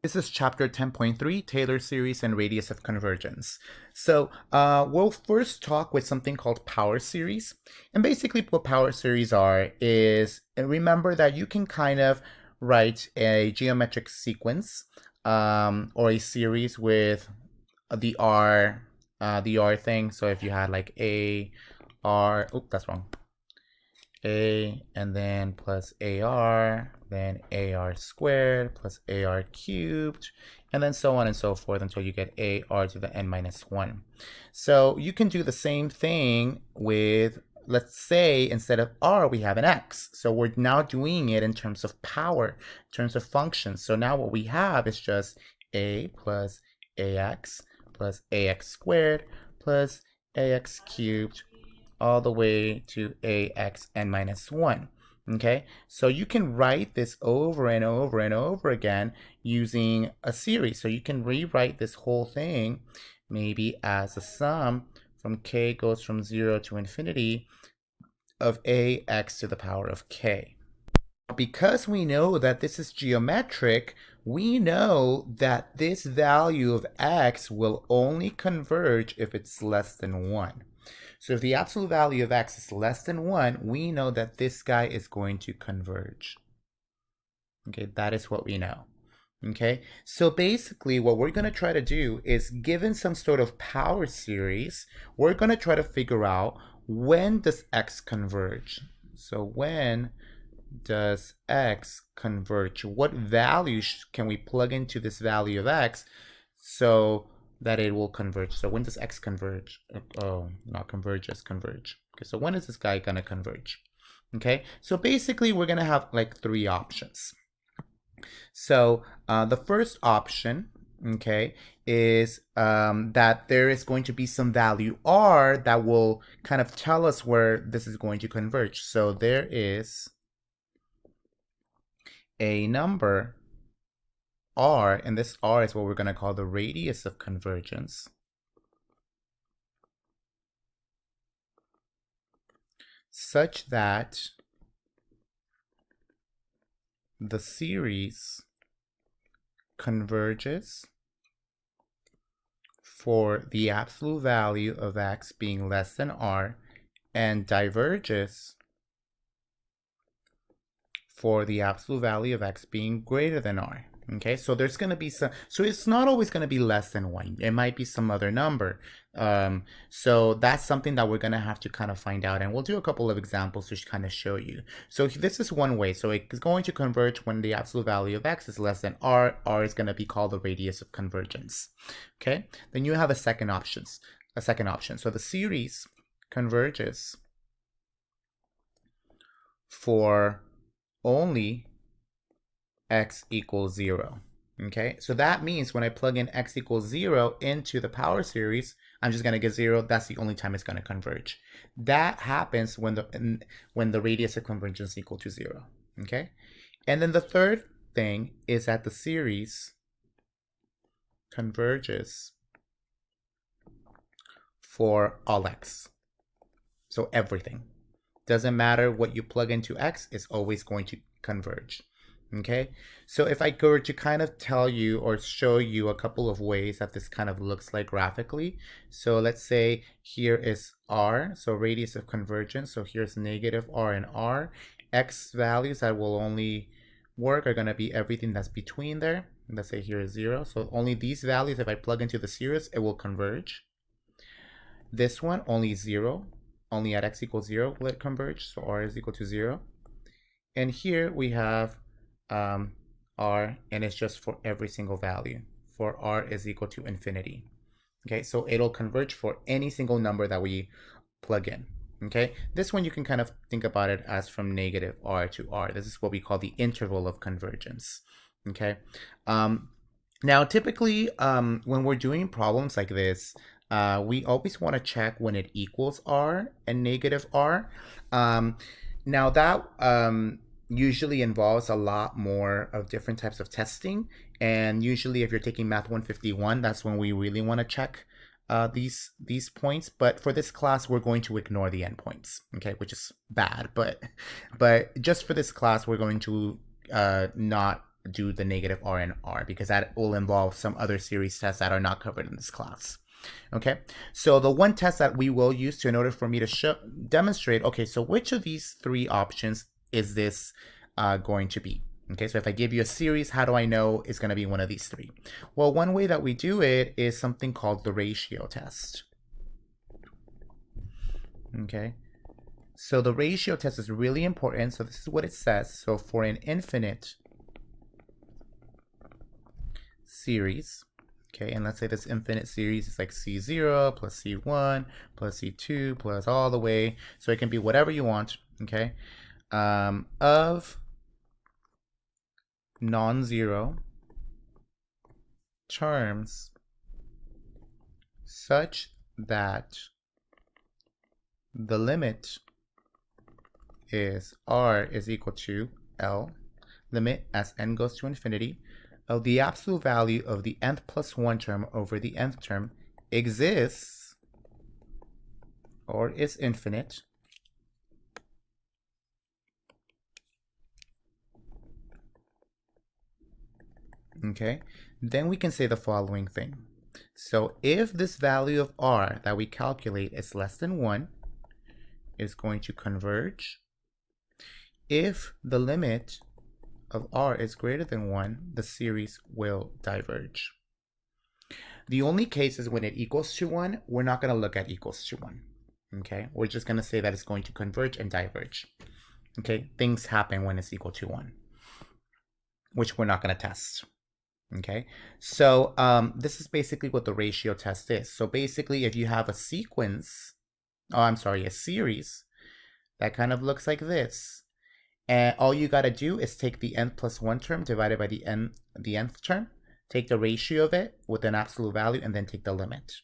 This is chapter 10.3, Taylor series and radius of convergence. So we'll first talk with something called power series. And basically what power series are is, remember that you can kind of write a geometric sequence or a series with the R thing. So if you had like A, R, oh, that's wrong. A and then plus AR, then AR squared plus AR cubed, and then so on and so forth until you get AR to the n minus 1. So you can do the same thing with, let's say, instead of R, we have an X. So we're now doing it in terms of power, in terms of functions. So now what we have is just A plus AX plus AX squared plus AX cubed all the way to ax n minus 1. Okay, so you can write this over and over and over again using a series. So you can rewrite this whole thing maybe as a sum from k goes from 0 to infinity of ax to the power of k. Because we know that this is geometric, we know that this value of x will only converge if it's less than 1. So if the absolute value of x is less than 1, we know that this guy is going to converge. Okay, that is what we know. Okay, so basically what we're going to try to do is, given some sort of power series, we're going to try to figure out, when does x converge? So when does x converge? What value can we plug into this value of x so that it will converge? So when does x converge? Oh, not converge, just converge. Okay, so when is this guy gonna converge? Okay, so basically we're gonna have like three options. So the first option, okay, is that there is going to be some value r that will kind of tell us where this is going to converge. So there is a number r, and this r is what we're going to call the radius of convergence, such that the series converges for the absolute value of x being less than r and diverges for the absolute value of x being greater than r. Okay, so there's going to be some, so it's not always going to be less than 1. It might be some other number. So that's something that we're going to have to kind of find out, and we'll do a couple of examples to kind of show you. So this is one way. So it's going to converge when the absolute value of x is less than r. R is going to be called the radius of convergence. Okay, then you have a second option. So the series converges for only x equals 0. Okay, so that means when I plug in x equals 0 into the power series, I'm just going to get 0. That's the only time it's going to converge. That happens when the radius of convergence is equal to 0. Okay, and then the third thing is that the series converges for all x. So everything. Doesn't matter what you plug into x, it's always going to converge. Okay, so if I were to kind of tell you or show you a couple of ways that this kind of looks like graphically. So let's say here is r, so radius of convergence. So here's negative r and r. X values that will only work are going to be everything that's between there. Let's say here is 0. So only these values, if I plug into the series, it will converge. This one, only 0. Only at x equals 0 will it converge. So r is equal to 0. And here we have r, and it's just for every single value, for r is equal to infinity. Okay, so it'll converge for any single number that we plug in. Okay, this one you can kind of think about it as from negative r to r. This is what we call the interval of convergence. Okay, now typically when we're doing problems like this, we always want to check when it equals r and negative r. Now that usually involves a lot more of different types of testing, and usually if you're taking Math 151, that's when we really want to check these points. But for this class, we're going to ignore the endpoints, okay, which is bad. But just for this class, we're going to not do the negative r and r, because that will involve some other series tests that are not covered in this class. Okay, so the one test that we will use in order for me to demonstrate, okay, so which of these three options is this going to be? Okay, so if I give you a series, how do I know it's going to be one of these three? Well, one way that we do it is something called the ratio test. Okay, so the ratio test is really important. So this is what it says. So for an infinite series, okay, and let's say this infinite series is like C0 plus C1 plus C2 plus all the way, so it can be whatever you want, okay, of non-zero terms such that the limit is r is equal to L, limit as n goes to infinity, of the absolute value of the nth plus 1 term over the nth term exists or is infinite okay, then we can say the following thing. So if this value of r that we calculate is less than 1, is going to converge. If the limit of r is greater than 1, the series will diverge. The only case is when it equals to 1, we're not going to look at equals to 1. Okay, we're just going to say that it's going to converge and diverge. Okay, things happen when it's equal to 1, which we're not going to test. Okay, so this is basically what the ratio test is. So basically, if you have a sequence, a series that kind of looks like this, and all you got to do is take the n plus 1 term divided by the nth term, take the ratio of it with an absolute value, and then take the limit.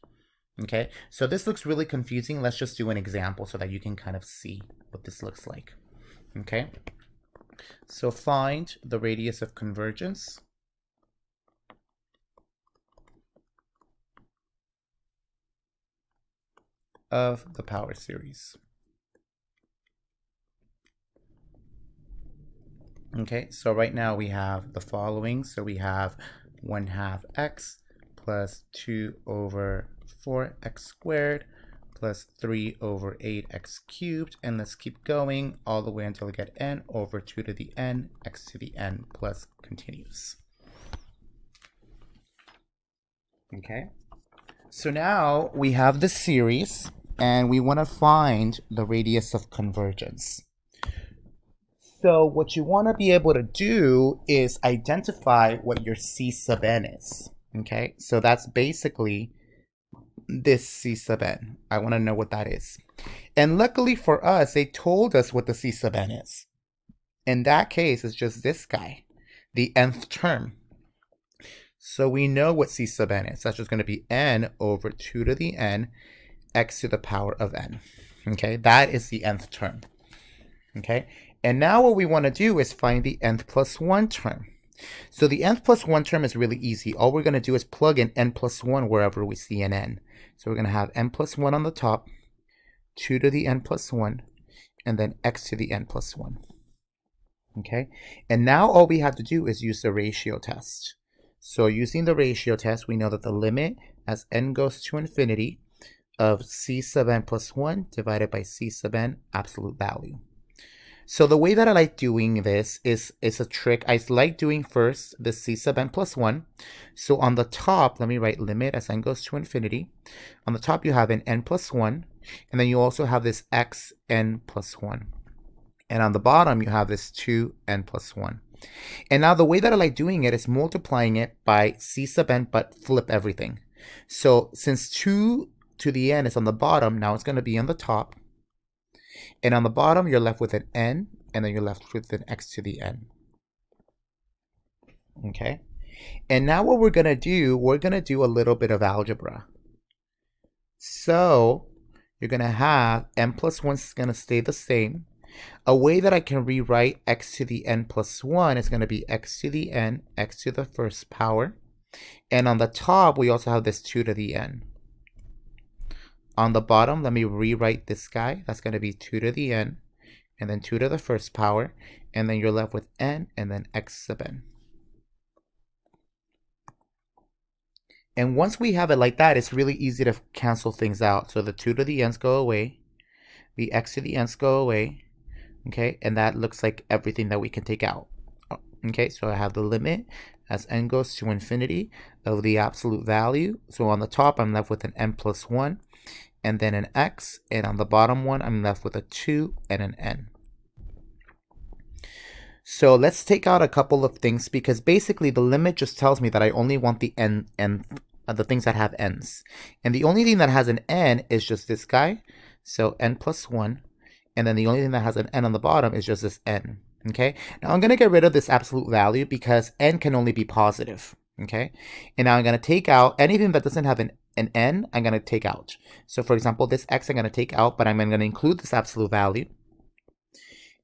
Okay, so this looks really confusing. Let's just do an example so that you can kind of see what this looks like. Okay, so find the radius of convergence of the power series. Okay, so right now we have the following. So we have 1/2 x plus 2 over 4x squared plus 3 over 8x cubed. And let's keep going all the way until we get n over 2 to the n, x to the n plus continues. Okay, so now we have the series and we want to find the radius of convergence. So what you want to be able to do is identify what your C sub n is. Okay, so that's basically this C sub n. I want to know what that is. And luckily for us, they told us what the C sub n is. In that case, it's just this guy, the nth term. So we know what C sub n is. That's just going to be n over 2 to the n, x to the power of n. Okay, that is the nth term. Okay, and now what we want to do is find the nth plus 1 term. So the nth plus 1 term is really easy. All we're going to do is plug in n plus 1 wherever we see an n. So we're going to have n plus 1 on the top, 2 to the n plus 1, and then x to the n plus 1. Okay, and now all we have to do is use the ratio test. So using the ratio test, we know that the limit as n goes to infinity of C sub n plus 1 divided by C sub n absolute value. So the way that I like doing this is a trick. I like doing first the C sub n plus 1. So on the top, let me write limit as n goes to infinity. On the top, you have an n plus 1. And then you also have this x n plus 1. And on the bottom, you have this 2n plus 1. And now the way that I like doing it is multiplying it by C sub n, but flip everything. So since 2 to the n is on the bottom, now it's going to be on the top. And on the bottom, you're left with an n, and then you're left with an x to the n. Okay? And now what we're going to do, a little bit of algebra. So you're going to have n plus 1 is going to stay the same. A way that I can rewrite x to the n plus 1 is going to be x to the n, x to the first power. And on the top, we also have this 2 to the n. On the bottom, let me rewrite this guy. That's going to be 2 to the n, and then 2 to the first power. And then you're left with n, and then x sub n. And once we have it like that, it's really easy to cancel things out. So the 2 to the n's go away, the x to the n's go away, okay? And that looks like everything that we can take out. Okay, so I have the limit as n goes to infinity of the absolute value. So on the top, I'm left with an n plus 1, and then an x, and on the bottom one, I'm left with a 2 and an n. So let's take out a couple of things, because basically the limit just tells me that I only want the the things that have n's. And the only thing that has an n is just this guy, so n plus 1, and then the only thing that has an n on the bottom is just this n. Okay, now I'm going to get rid of this absolute value because n can only be positive. Okay, and now I'm going to take out anything that doesn't have an n, I'm going to take out. So for example, this x I'm going to take out, but I'm going to include this absolute value.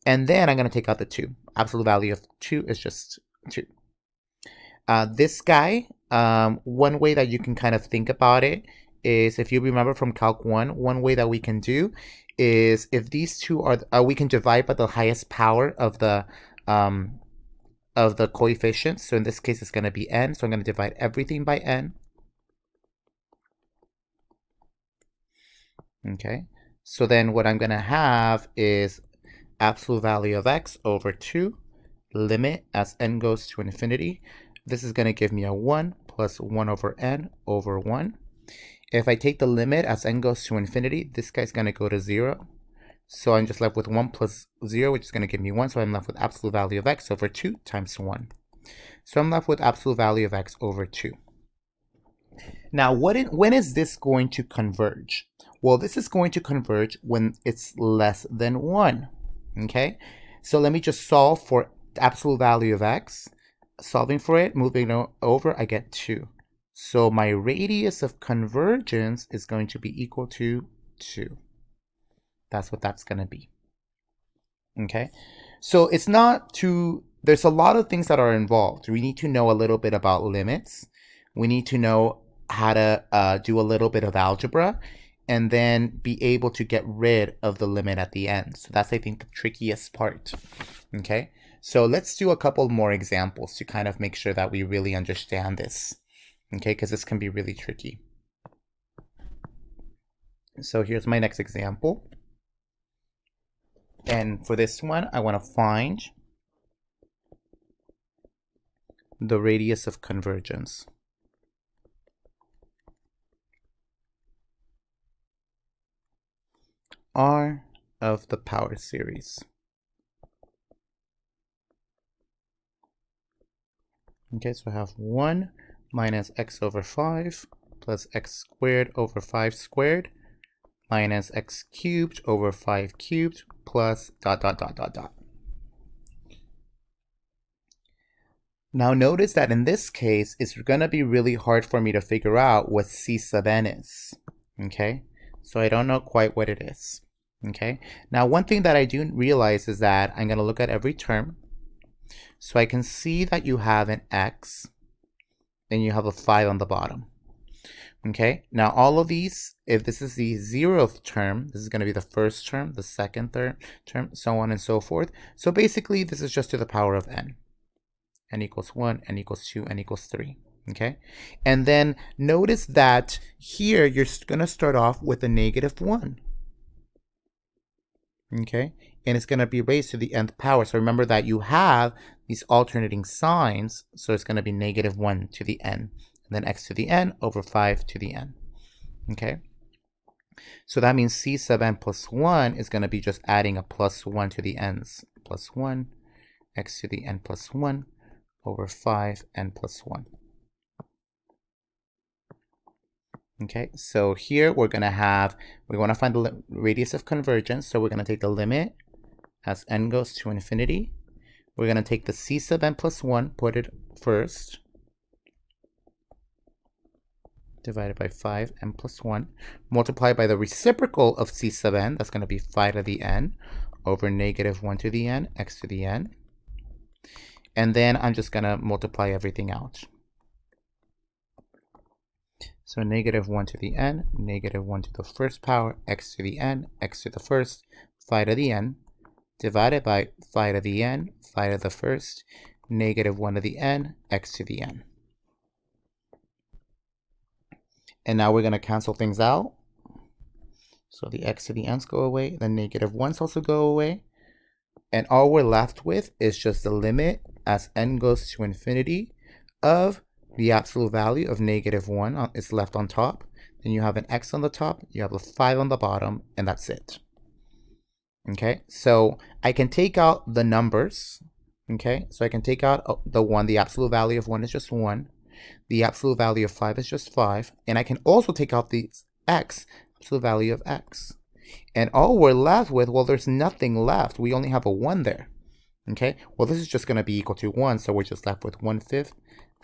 And then I'm going to take out the 2. Absolute value of 2 is just 2. This guy, one way that you can kind of think about it is, if you remember from Calc 1, one way that we can do is, if these two are, we can divide by the highest power of the coefficients. So in this case, it's going to be n. So I'm going to divide everything by n. Okay. So then what I'm going to have is absolute value of x over 2, limit as n goes to infinity. This is going to give me a 1 plus 1 over n over 1. If I take the limit as n goes to infinity, this guy's going to go to 0. So I'm just left with 1 plus 0, which is going to give me 1. So I'm left with absolute value of x over 2 times 1. So I'm left with absolute value of x over 2. Now, when is this going to converge? Well, this is going to converge when it's less than 1. Okay? So let me just solve for the absolute value of x. Solving for it, moving over, I get 2. So my radius of convergence is going to be equal to 2. That's what that's going to be. Okay? So it's not too, there's a lot of things that are involved. We need to know a little bit about limits. We need to know how to do a little bit of algebra, and then be able to get rid of the limit at the end. So that's, I think, the trickiest part. Okay? So let's do a couple more examples to kind of make sure that we really understand this. Okay, because this can be really tricky. So here's my next example. And for this one, I want to find the radius of convergence. R of the power series. Okay, so I have 1 minus x over 5 plus x squared over 5 squared minus x cubed over 5 cubed plus ... Now notice that in this case, it's going to be really hard for me to figure out what c sub n is. Okay, so I don't know quite what it is. Okay, now one thing that I do realize is that I'm going to look at every term. So I can see that you have an x, then you have a 5 on the bottom. Okay, now all of these, if this is the 0th term, this is going to be the first term, the second term, so on and so forth. So basically, this is just to the power of n. N equals 1, n equals 2, n equals 3. Okay, and then notice that here you're going to start off with a -1. Okay, and it's going to be raised to the nth power. So remember that you have these alternating signs, so it's going to be -1 to the n, and then x to the n over 5 to the n. Okay, so that means c sub n plus 1 is going to be just adding a plus 1 to the n's. Plus 1, x to the n plus 1 over 5 n plus 1. Okay, so here we want to find the radius of convergence. So we're going to take the limit as n goes to infinity. We're going to take the c sub n plus 1, put it first, divided by 5 n plus 1, multiplied by the reciprocal of c sub n, that's going to be 5 to the n, over -1 to the n, x to the n. And then I'm just going to multiply everything out. So -1 to the n, -1 to the first power, x to the n, x to the first, 5 to the n, divided by 5 to the n, 5 to the first, -1 to the n, x to the n. And now we're going to cancel things out. So the x to the n's go away, the negative 1's also go away. And all we're left with is just the limit as n goes to infinity of the absolute value of negative 1 is left on top. Then you have an x on the top, you have a 5 on the bottom, and that's it. Okay, so I can take out the numbers. Okay, so I can take out the 1, the absolute value of 1 is just 1. The absolute value of 5 is just 5. And I can also take out the x, absolute value of x. And all we're left with, well, there's nothing left. We only have a 1 there. Okay, well, this is just going to be equal to 1, so we're just left with 1/5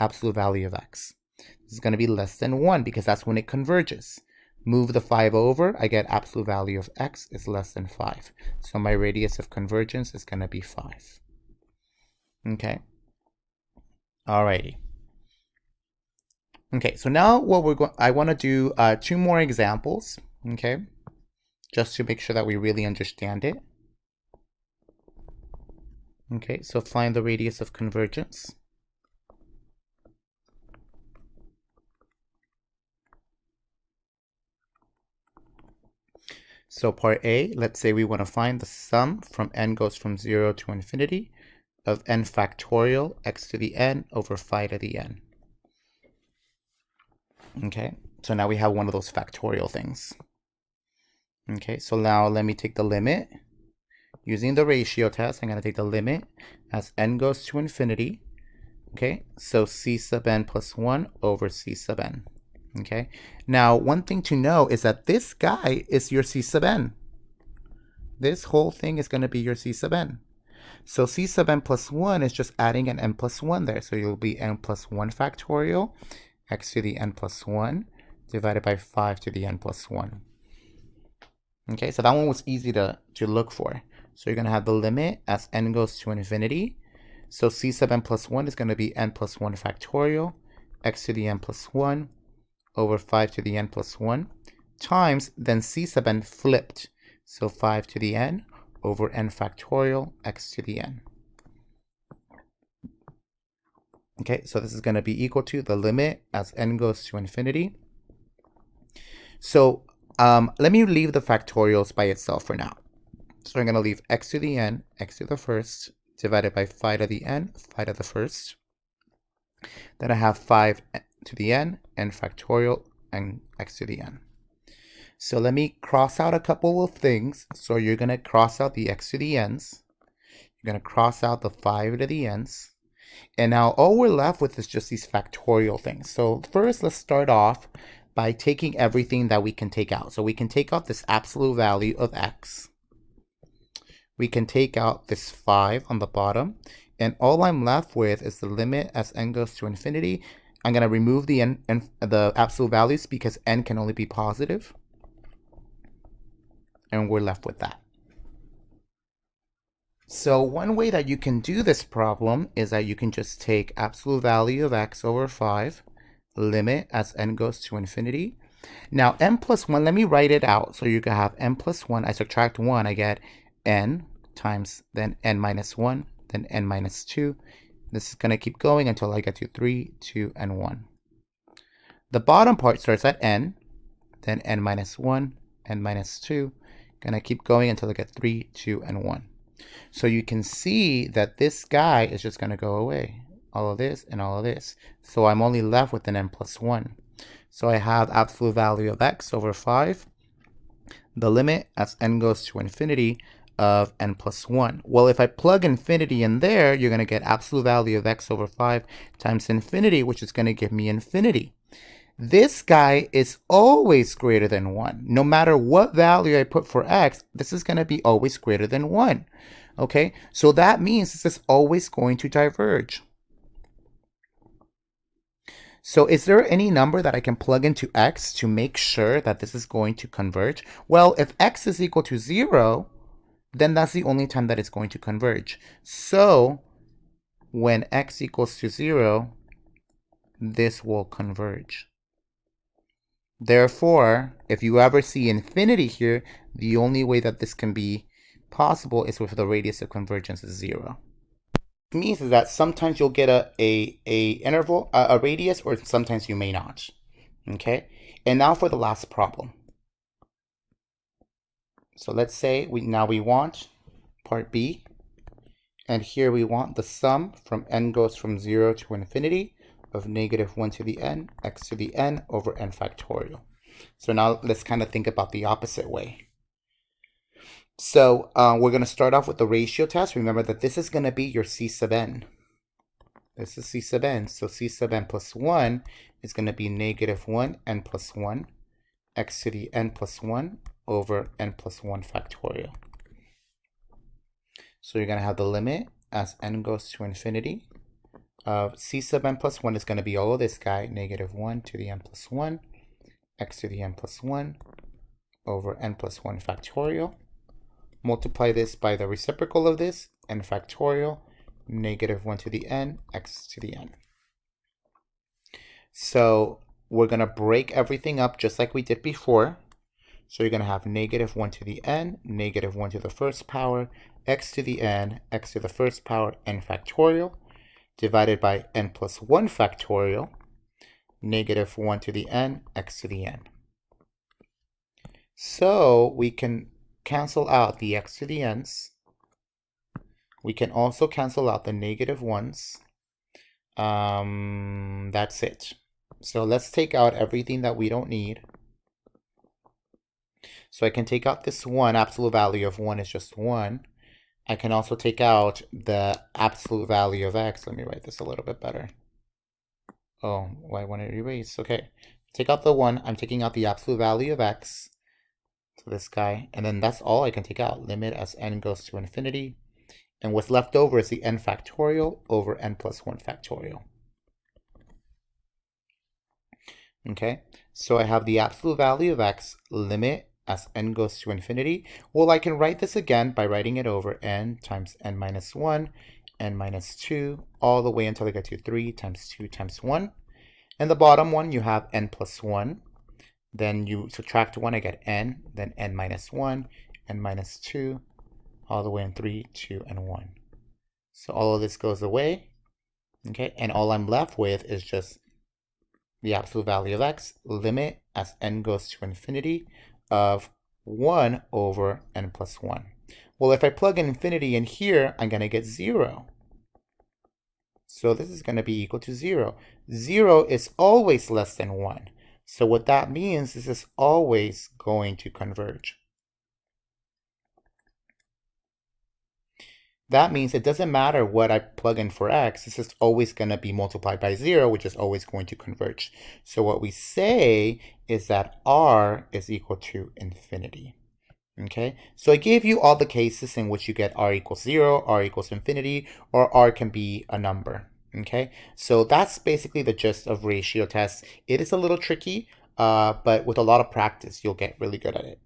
absolute value of x. This is going to be less than 1 because that's when it converges. Move the 5 over, I get absolute value of x is less than 5. So my radius of convergence is going to be 5. Okay. Alrighty. Okay, so now what I want to do 2 more examples, okay, just to make sure that we really understand it. Okay, so find the radius of convergence. So part A, let's say we want to find the sum from n goes from 0 to infinity of n factorial x to the n over phi to the n. Okay, so now we have one of those factorial things. Okay, so now let me take the limit. Using the ratio test, I'm going to take the limit as n goes to infinity. Okay, so c sub n plus 1 over c sub n. Okay, now one thing to know is that this guy is your c sub n. This whole thing is going to be your c sub n. So c sub n plus 1 is just adding an n plus 1 there. So you'll be n plus 1 factorial, x to the n plus 1, divided by 5 to the n plus 1. Okay, so that one was easy to look for. So you're going to have the limit as n goes to infinity. So c sub n plus 1 is going to be n plus 1 factorial, x to the n plus 1, over 5 to the n plus 1, times then c sub n flipped. So 5 to the n over n factorial, x to the n. Okay, so this is going to be equal to the limit as n goes to infinity. So let me leave the factorials by itself for now. So I'm going to leave x to the n, x to the first, divided by phi to the n, phi to the first. Then I have 5 to the n, n factorial, and x to the n. So let me cross out a couple of things. So you're going to cross out the x to the n's. You're going to cross out the 5 to the n's. And now all we're left with is just these factorial things. So first, let's start off by taking everything that we can take out. So we can take out this absolute value of x. We can take out this 5 on the bottom. And all I'm left with is the limit as n goes to infinity. I'm going to remove the the absolute values because n can only be positive. And we're left with that. So one way that you can do this problem is that you can just take absolute value of x over 5, limit as n goes to infinity. Now n plus 1, let me write it out. So you can have n plus 1, I subtract 1, I get n times then n minus 1, then n minus 2. This is going to keep going until I get to 3, 2, and 1. The bottom part starts at n, then n minus 1, n minus 2. Going to keep going until I get 3, 2, and 1. So you can see that this guy is just going to go away. All of this and all of this. So I'm only left with an n plus 1. So I have absolute value of x over 5. The limit as n goes to infinity of n plus 1. Well, if I plug infinity in there, you're going to get absolute value of x over 5 times infinity, which is going to give me infinity. This guy is always greater than 1. No matter what value I put for x, this is going to be always greater than 1. Okay, so that means this is always going to diverge. So is there any number that I can plug into x to make sure that this is going to converge? Well, if x is equal to 0, then that's the only time that it's going to converge. So when x equals to 0, this will converge. Therefore, if you ever see infinity here, the only way that this can be possible is with the radius of convergence is 0. It means is that sometimes you'll get a radius, or sometimes you may not. Okay, and now for the last problem. So let's say we want part B, and here we want the sum from n goes from 0 to infinity of negative 1 to the n, x to the n over n factorial. So now let's kind of think about the opposite way. So we're going to start off with the ratio test. Remember that this is going to be your C sub n. This is C sub n. So C sub n plus 1 is going to be negative 1 n plus 1 x to the n plus 1 over n plus 1 factorial. So you're going to have the limit as n goes to infinity of C sub n plus 1 is going to be all of this guy, negative 1 to the n plus 1 x to the n plus 1 over n plus 1 factorial. Multiply this by the reciprocal of this, n factorial, negative 1 to the n, x to the n. So we're going to break everything up just like we did before. So you're going to have negative 1 to the n, negative 1 to the first power, x to the n, x to the first power, n factorial, divided by n plus 1 factorial, negative 1 to the n, x to the n. So we can cancel out the x to the n's. We can also cancel out the negative 1's. That's it. So let's take out everything that we don't need. So I can take out this 1, absolute value of 1 is just 1. I can also take out the absolute value of x. Let me write this a little bit better. Oh, why want to erase? Okay, take out the 1. I'm taking out the absolute value of x. So this guy, and then that's all I can take out. Limit as n goes to infinity. And what's left over is the n factorial over n plus 1 factorial. Okay, so I have the absolute value of x, limit as n goes to infinity. Well, I can write this again by writing it over n times n minus 1, n minus 2, all the way until I get to 3 times 2 times 1. And the bottom one, you have n plus 1. Then you subtract 1, I get n, then n minus 1, n minus 2, all the way in 3, 2, and 1. So all of this goes away, okay? And all I'm left with is just the absolute value of x, limit as n goes to infinity of 1 over n plus 1. Well, if I plug in infinity in here, I'm going to get 0. So this is going to be equal to 0. 0 is always less than 1. So what that means, this is always going to converge. That means it doesn't matter what I plug in for x, this is always going to be multiplied by 0, which is always going to converge. So what we say is that r is equal to infinity. Okay, so I gave you all the cases in which you get r equals 0, r equals infinity, or r can be a number. Okay, so that's basically the gist of ratio tests. It is a little tricky, but with a lot of practice, you'll get really good at it.